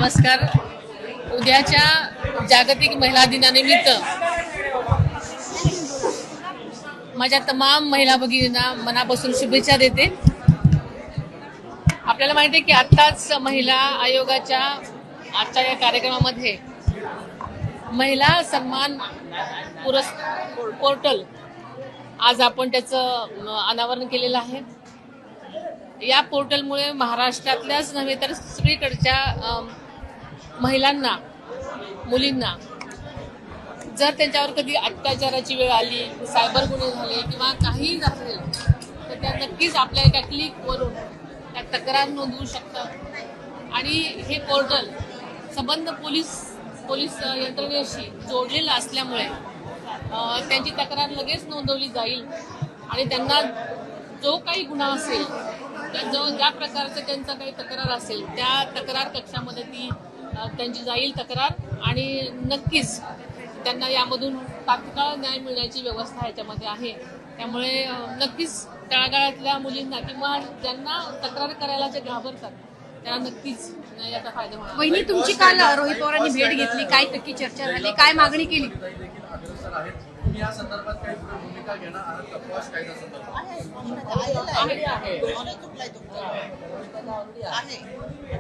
नमस्कार. उद्याच्या जागतिक महिला दिनानिमित्त माझ्या तमाम महिला भगिनींना मनापासून शुभेच्छा देते. आपल्याला माहिती आहे की आत्ताच महिला आयोगाच्या आजच्या या कार्यक्रमामध्ये महिला सन्मान पोर्टल आज आपण त्याचं अनावरण केलेलं आहे. या पोर्टलमुळे महाराष्ट्रातल्याच नव्हे तर सगळीकडच्या महिलांना, मुलींना जर त्यांच्यावर कधी अत्याचाराची वेळ आली, सायबर गुन्हे झाले किंवा काही झाले तर त्या नक्कीच आपल्या एका क्लिकवरून त्या तक्रार नोंदवू शकतात. आणि हे पोर्टल संबंध पोलीस यंत्रणेशी जोडलेलं असल्यामुळे त्यांची तक्रार लगेच नोंदवली जाईल आणि त्यांना जो काही गुन्हा असेल, ज्या प्रकारचं त्यांचा काही तक्रार असेल त्या तक्रार कक्षामध्ये त्यांची जाईल तक्रार आणि नक्कीच त्यांना यामधून तात्काळ न्याय मिळण्याची व्यवस्था याच्यामध्ये आहे. त्यामुळे नक्कीच तळागाळातल्या मुलींना किंवा ज्यांना तक्रार करायला जे घाबरतात त्यांना नक्कीच याचा फायदा होणार. वहिनी, तुमची काल रोहित पवारांनी भेट घेतली, काय नक्की चर्चा झाली, काय मागणी केली? या संदर्भात काही भूमिका घेणार आहात का? पॉश कायद्यासंदर्भात आहे